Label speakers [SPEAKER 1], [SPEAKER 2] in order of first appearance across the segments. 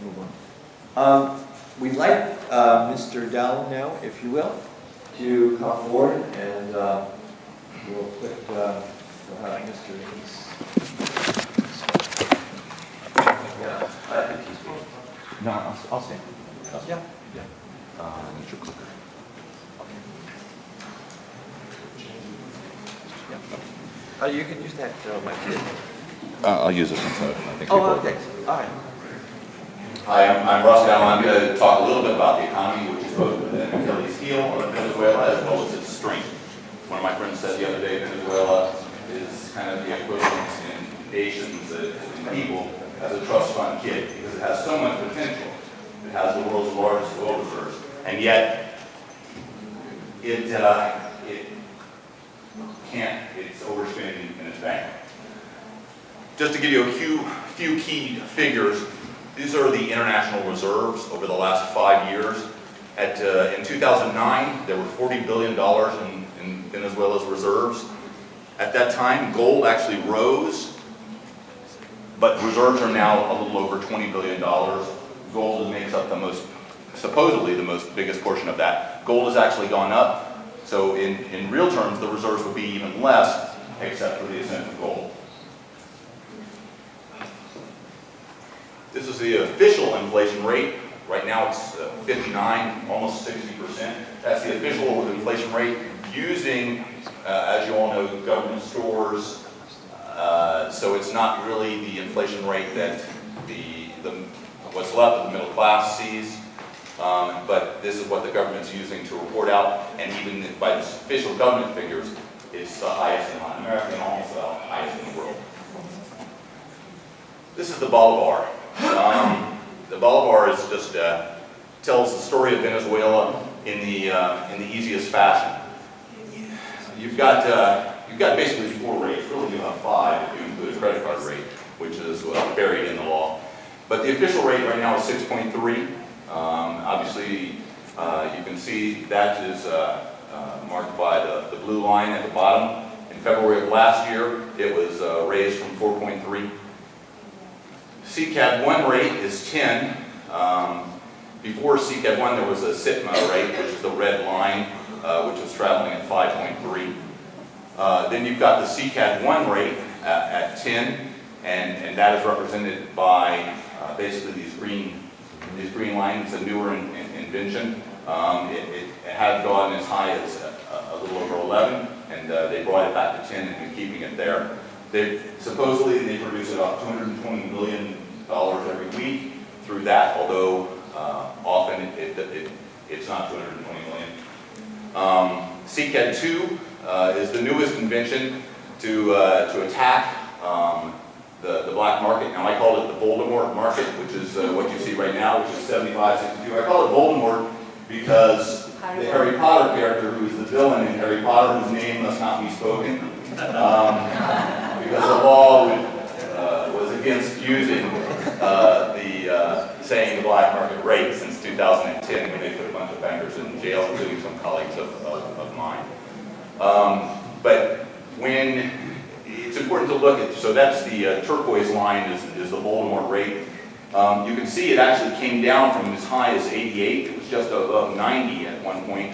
[SPEAKER 1] move on. We'd like Mr. Dallen now, if you will, to come forward, and we'll have Mr.
[SPEAKER 2] No, I'll stand.
[SPEAKER 1] Yeah.
[SPEAKER 2] Need your clicker.
[SPEAKER 1] You can use that mic.
[SPEAKER 2] I'll use this one, so I think.
[SPEAKER 1] Oh, okay. All right.
[SPEAKER 3] Hi, I'm Russ Dallen. I'm going to talk a little bit about the economy, which is both an Achilles heel of Venezuela as well as its strength. One of my friends said the other day Venezuela is kind of the equivalent in nations and people as a trust fund kid because it has so much potential. It has the world's largest oil reserves, and yet it can't. It's overspending in its bank. Just to give you a few key figures. These are the international reserves over the last 5 years. In 2009, there were $40 billion in Venezuela's reserves. At that time, gold actually rose, but reserves are now a little over $20 billion. Gold makes up supposedly the biggest portion of that. Gold has actually gone up, so in real terms, the reserves would be even less, except for the ascent of gold. This is the official inflation rate. Right now it's 59, almost 60%. That's the official inflation rate using, as you all know, government stores. So it's not really the inflation rate that what's left of the middle class sees. But this is what the government's using to report out. And even by the official government figures, it's the highest in Latin America and almost the highest in the world. This is the Bolivar. The Bolivar is just tells the story of Venezuela in the easiest fashion. You've got basically 4 rates. Really, you have 5 if you include a credit card rate, which is buried in the law. But the official rate right now is 6.3. Obviously, you can see that is marked by the blue line at the bottom. In February of last year, it was raised from 4.3. CCAD 1 rate is 10. Before CCAD 1, there was a SITMA rate, which is the red line, which was traveling at 5.3. Then you've got the CCAD 1 rate at 10, and that is represented by basically these green lines. It's a newer invention. It had gone as high as a little over 11, and they brought it back to 10 and been keeping it there. Supposedly they produce about $220 million every week through that, although often it's not $220 million. CCAD 2 is the newest invention to attack the black market. Now I call it the Bolivar market, which is what you see right now, which is 75.62. I call it Bolivar because the Harry Potter character, who is the villain in Harry Potter, whose name must not be spoken, because the law was against using saying the black market rate since 2010 when they put a bunch of bankers in jail, including some colleagues of mine. But when it's important to look at, so that's the turquoise line is the Bolivar rate. You can see it actually came down from as high as 88. It was just above 90 at one point,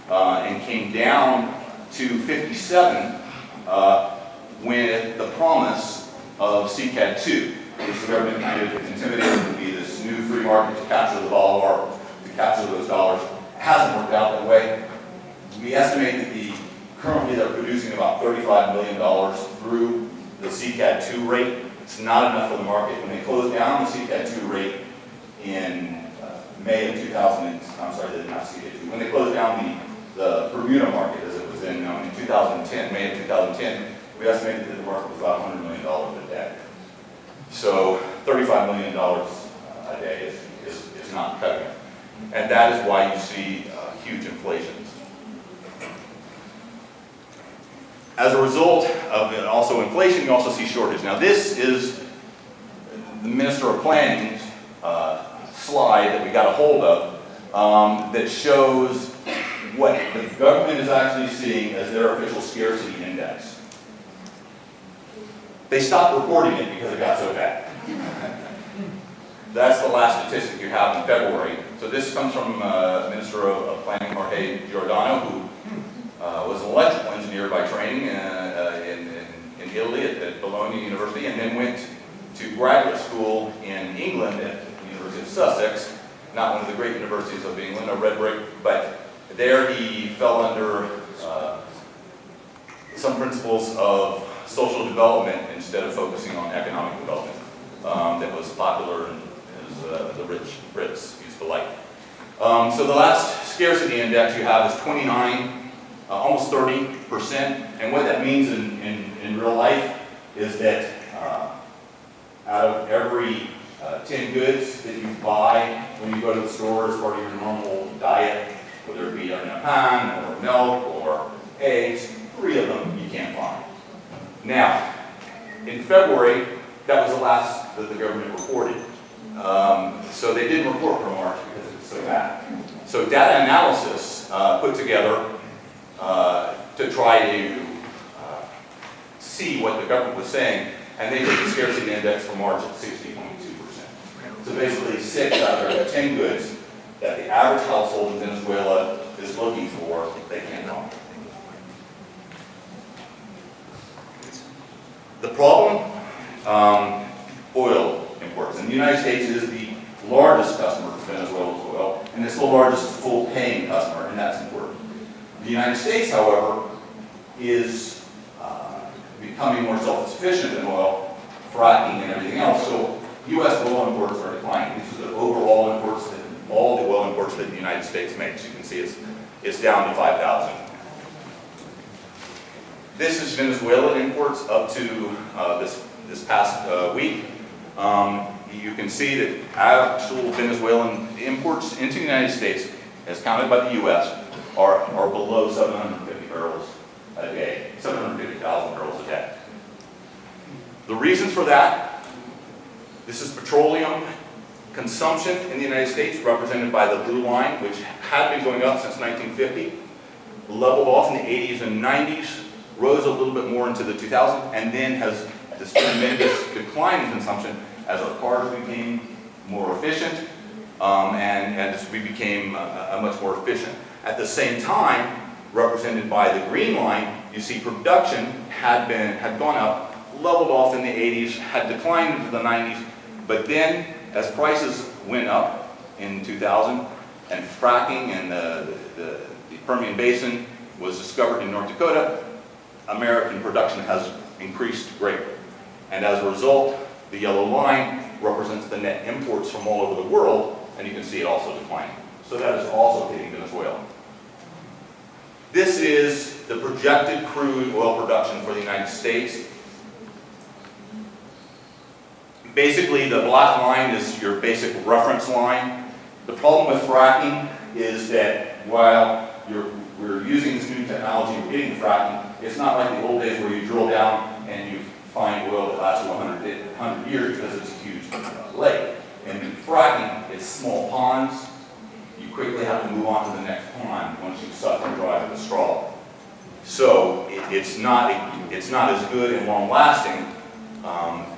[SPEAKER 3] and came down to 57 with the promise of CCAD 2, which the government kind of intimidated to be this new free market to capture the Bolivar, to capture those dollars. It hasn't worked out that way. We estimate that currently they're producing about $35 million through the CCAD 2 rate. It's not enough for the market. When they closed down the CCAD 2 rate in May of 2000, I'm sorry, they did not CCAD 2. When they closed down the Bermuda market, as it was in 2010, May of 2010, we estimated that the market was about $100 million a day. So $35 million a day is not cutting it. And that is why you see huge inflations. As a result of also inflation, you also see shortage. Now this is the Minister of Planning's slide that we got a hold of that shows what the government is actually seeing as their official scarcity index. They stopped reporting it because it got so bad. That's the last statistic you have in February. So this comes from Minister of Planning Jorge Giordano, who was an electrical engineer by training in Italy at Bologna University, and then went to graduate school in England at the University of Sussex, not one of the great universities of England, a red brick, but there he fell under some principles of social development instead of focusing on economic development that was popular as the rich Brits used to like. So the last scarcity index you have is 29, almost 30%, and what that means in real life is that out of every 10 goods that you buy when you go to the store as part of your normal diet, whether it be a pan or milk or eggs, 3 of them you can't find. Now, in February, that was the last that the government reported. So they didn't report for March because it was so bad. So data analysis put together to try to see what the government was saying, and they did the scarcity index for March at 60.2%. So basically 6 out of every 10 goods that the average household in Venezuela is looking for, they can't find. The problem, oil imports. And the United States is the largest customer for Venezuela's oil, and it's the largest full-paying customer, and that's important. The United States, however, is becoming more self-sufficient in oil, fracking, and everything else. So U.S. oil imports are declining. These are the overall imports, all the oil imports that the United States makes. You can see it's down to 5,000. This is Venezuelan imports up to this past week. You can see that actual Venezuelan imports into the United States, as counted by the U.S., are below 750 barrels a day, 750,000 barrels a day. The reasons for that, this is petroleum consumption in the United States, represented by the blue line, which had been going up since 1950, leveled off in the 80s and 90s, rose a little bit more into the 2000s, and then has this tremendous decline in consumption as our cars became more efficient, and as we became much more efficient. At the same time, represented by the green line, you see production had gone up, leveled off in the 80s, had declined into the 90s, but then as prices went up in 2000, and fracking and the Permian Basin was discovered in North Dakota, American production has increased greatly. And as a result, the yellow line represents the net imports from all over the world, and you can see it also declining. So that is also hitting Venezuela. This is the projected crude oil production for the United States. Basically, the black line is your basic reference line. The problem with fracking is that while we're using this new technology, we're getting fracking, it's not like the old days where you drill down and you find oil that lasts 100 years because it's a huge lake. And fracking, it's small ponds. You quickly have to move on to the next pond once you suck and dry with a straw. So it's not as good and long lasting,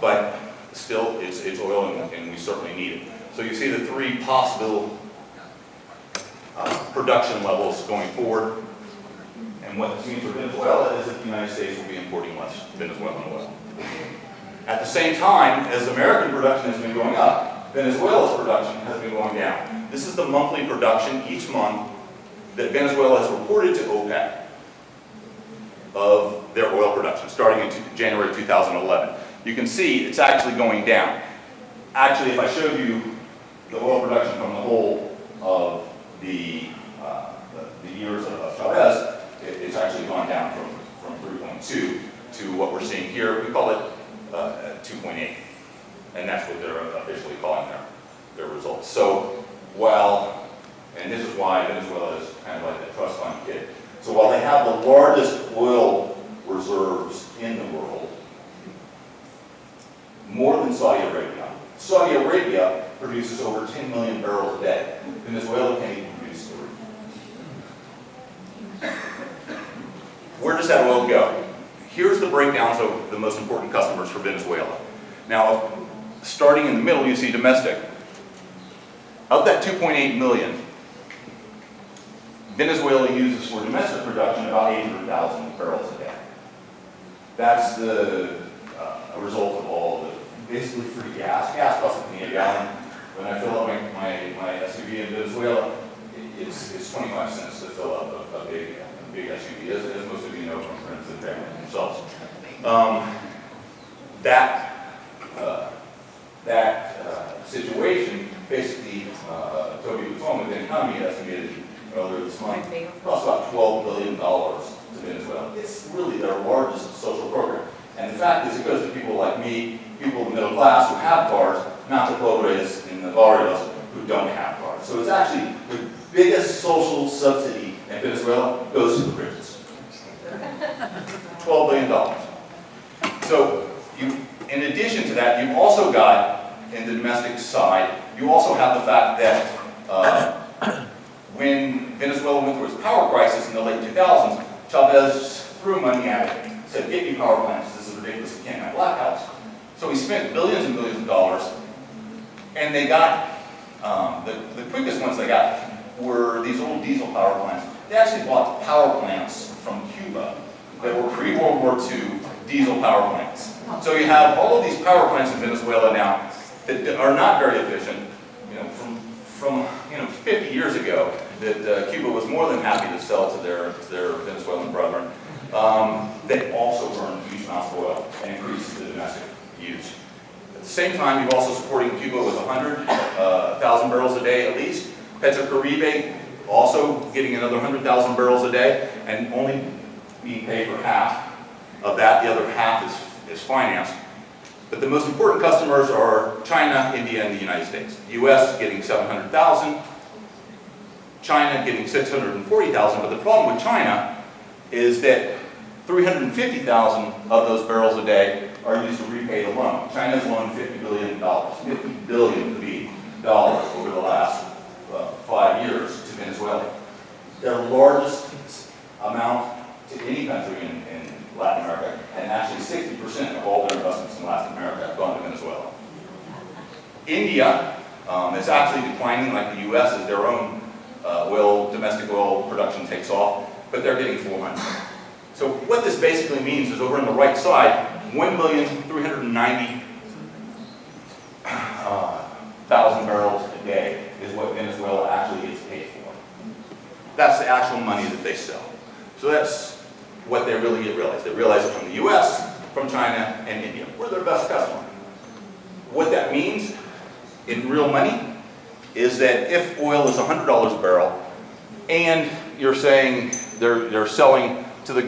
[SPEAKER 3] but still it's oil and we certainly need it. So you see the 3 possible production levels going forward. And what this means for Venezuela is that the United States will be importing less Venezuelan oil. At the same time, as American production has been going up, Venezuela's production has been going down. This is the monthly production each month that Venezuela has reported to OPEC of their oil production, starting in January 2011. You can see it's actually going down. Actually, if I showed you the oil production from the whole of the years of Chavez, it's actually gone down from 3.2 to what we're seeing here. We call it 2.8, and that's what they're officially calling their results. So while, and this is why Venezuela is kind of like the trust fund kid. So while they have the largest oil reserves in the world, more than Saudi Arabia. Saudi Arabia produces over 10 million barrels a day. Venezuela can't even produce 3. Where does that oil go? Here's the breakdowns of the most important customers for Venezuela. Now, starting in the middle, you see domestic. Of that 2.8 million, Venezuela uses for domestic production about 800,000 barrels a day. That's the result of all the basically free gas. Gas costs a penny a gallon. When I fill up my SUV in Venezuela, it's 25 cents to fill up a big SUV, as most of you know from friends and family themselves. That situation basically, Toby was on with the economy estimated earlier this month, costs about $12 billion to Venezuela. It's really their largest social program. And the fact is, it goes to people like me, people in the middle class who have cars, not the pobres in the barrios who don't have cars. So it's actually the biggest social subsidy in Venezuela goes to the richest. $12 billion. So in addition to that, you've also got, in the domestic side, you also have the fact that when Venezuela went through its power crisis in the late 2000s, Chavez threw money at it, said, get me power plants, this is ridiculous, we can't have blackouts. So he spent billions and billions of dollars, and they got, the quickest ones they got were these old diesel power plants. They actually bought power plants from Cuba that were pre-World War II diesel power plants. So you have all of these power plants in Venezuela now that are not very efficient, from 50 years ago, that Cuba was more than happy to sell to their Venezuelan brethren. They also burn huge amounts of oil and increase the domestic use. At the same time, you're also supporting Cuba with 100,000 barrels a day at least. Petrocaribe also getting another 100,000 barrels a day, and only being paid for half of that. The other half is financed. But the most important customers are China, India, and the United States. The U.S. getting 700,000, China getting 640,000. But the problem with China is that 350,000 of those barrels a day are used to repay the loan. China's loaned $50 billion, $50 billion to be dollars over the last 5 years to Venezuela. Their largest amount to any country in Latin America, and actually 60% of all their investments in Latin America have gone to Venezuela. India is actually declining like the U.S. as their own domestic oil production takes off, but they're getting 400. So what this basically means is over on the right side, 1,390,000 barrels a day is what Venezuela actually gets paid for. That's the actual money that they sell. So that's what they really realize. They realize it from the U.S., from China, and India. We're their best customer. What that means in real money is that if oil is $100 a barrel, and you're saying they're selling to the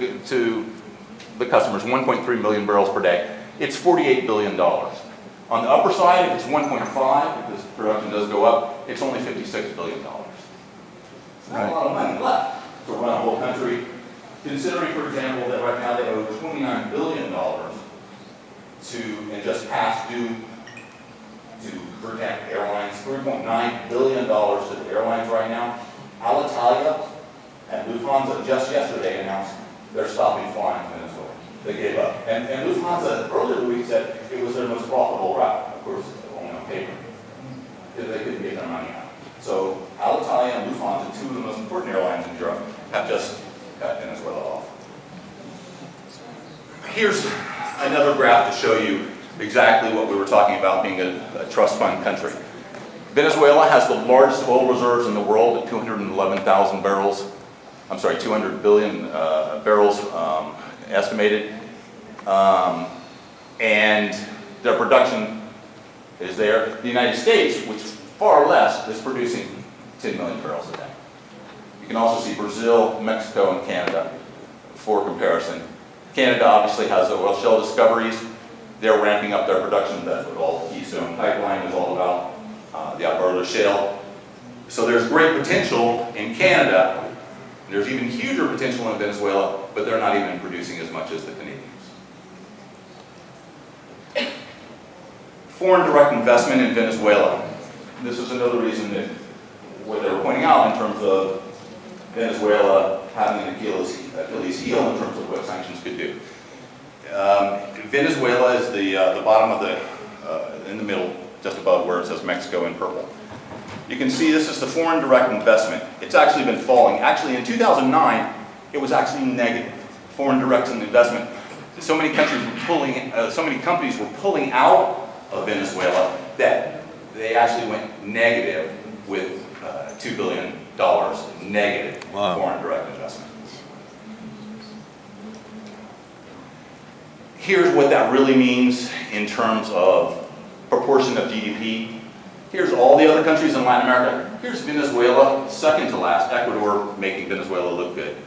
[SPEAKER 3] customers 1.3 million barrels per day, it's $48 billion. On the upper side, if it's 1.5, because production does go up, it's only $56 billion. It's not a lot of money left to run a whole country. Considering, for example, that right now they owe $29 billion and just past due to protect airlines, $3.9 billion to the airlines right now. Alitalia and Lufthansa just yesterday announced they're stopping flying to Venezuela. They gave up. And Lufthansa earlier in the week said it was their most profitable route. Of course, only on paper, because they couldn't get their money out. So Alitalia and Lufthansa, two of the most important airlines in Europe, have just cut Venezuela off. Here's another graph to show you exactly what we were talking about being a trust fund country. Venezuela has the largest oil reserves in the world at 211,000 barrels. I'm sorry, 200 billion barrels estimated. And their production is there. The United States, which is far less, is producing 10 million barrels a day. You can also see Brazil, Mexico, and Canada for comparison. Canada obviously has the oil shale discoveries. They're ramping up their production. That's what all the Keystone Pipeline is all about, the Alberta Shale. So there's great potential in Canada. There's even huger potential in Venezuela, but they're not even producing as much as the Canadians. Foreign direct investment in Venezuela. This is another reason that what they were pointing out in terms of Venezuela having an Achilles heel in terms of what sanctions could do. Venezuela is the bottom of in the middle, just above where it says Mexico in purple. You can see this is the foreign direct investment. It's actually been falling. Actually, in 2009, it was actually negative, foreign direct investment. So many countries were pulling, so many companies were pulling out of Venezuela that they actually went negative with $2 billion negative foreign direct investment. Here's what that really means in terms of proportion of GDP. Here's all the other countries in Latin America. Here's Venezuela, second to last. Ecuador making Venezuela look good.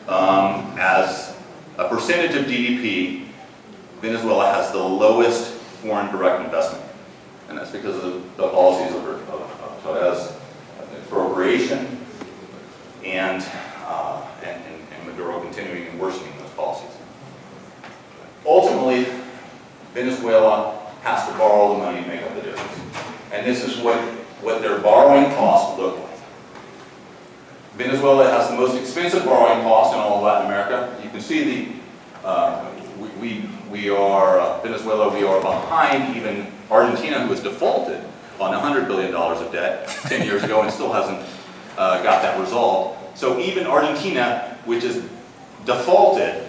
[SPEAKER 3] As a percentage of GDP, Venezuela has the lowest foreign direct investment. And that's because of the policies of Chavez expropriation and Maduro continuing and worsening those policies. Ultimately, Venezuela has to borrow the money to make up the difference. And this is what their borrowing costs look like. Venezuela has the most expensive borrowing cost in all of Latin America. You can see Venezuela, we are behind even Argentina, who has defaulted on $100 billion of debt 10 years ago and still hasn't got that resolved. So even Argentina, which is defaulted,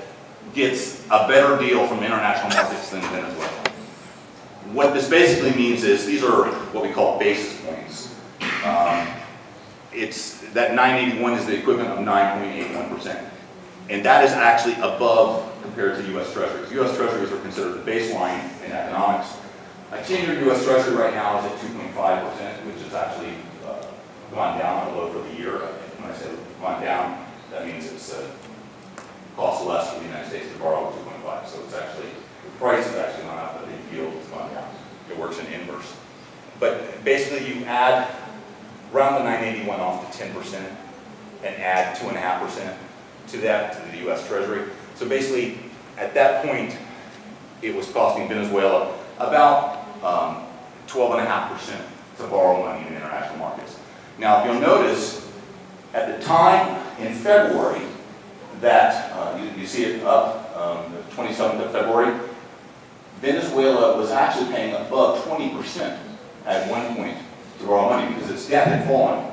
[SPEAKER 3] gets a better deal from international markets than Venezuela. What this basically means is these are what we call basis points. That 981 is the equivalent of 9.81%. And that is actually above compared to U.S. Treasuries. U.S. Treasuries are considered the baseline in economics. A 10-year U.S. Treasury right now is at 2.5%, which is actually gone down a little for the year. When I say gone down, that means it's costs less for the United States to borrow 2.5. So it's actually, the price has actually gone up, but the yield has gone down. It works in inverse. But basically you add, round the 981 off to 10% and add 2.5% to that, to the U.S. Treasury. So basically, at that point, it was costing Venezuela about 12.5% to borrow money in international markets. Now, if you'll notice, at the time in February, that you see it up, the 27th of February, Venezuela was actually paying above 20% at one point to borrow money because its debt had fallen.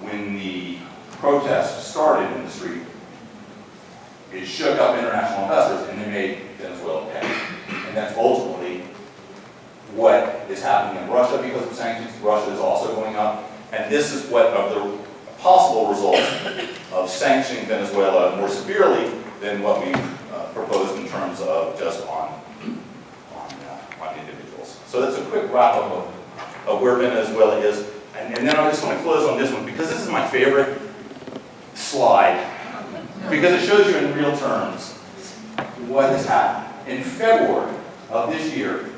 [SPEAKER 3] When the protests started in the street, it shook up international investors and they made Venezuela pay. And that's ultimately what is happening in Russia because of sanctions. Russia is also going up. And this is what of the possible results of sanctioning Venezuela more severely than what we proposed in terms of just on individuals. So that's a quick wrap up of where Venezuela is. And then I just want to close on this one because this is my favorite slide because it shows you in real terms what has happened. In February of this year,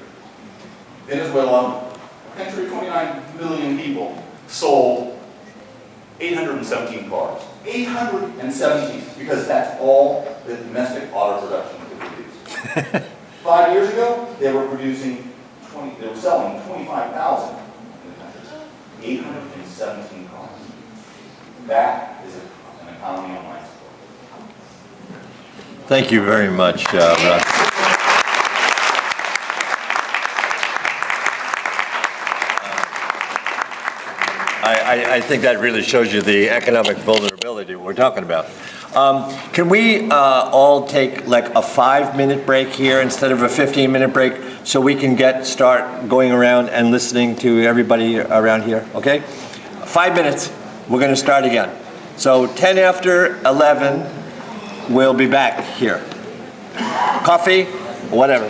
[SPEAKER 3] Venezuela, a country of 29 million people, sold 817 cars. 817, because that's all the domestic auto production could produce. 5 years ago, they were selling 25,000 in the country. 817 cars. That is an economy on life.
[SPEAKER 4] Thank you very much, Russ. I think that really shows you the economic vulnerability we're talking about. Can we all take like a 5-minute break here instead of a 15-minute break so we can start going around and listening to everybody around here, okay? 5 minutes, we're going to start again. So 10 after 11, we'll be back here. Coffee, whatever.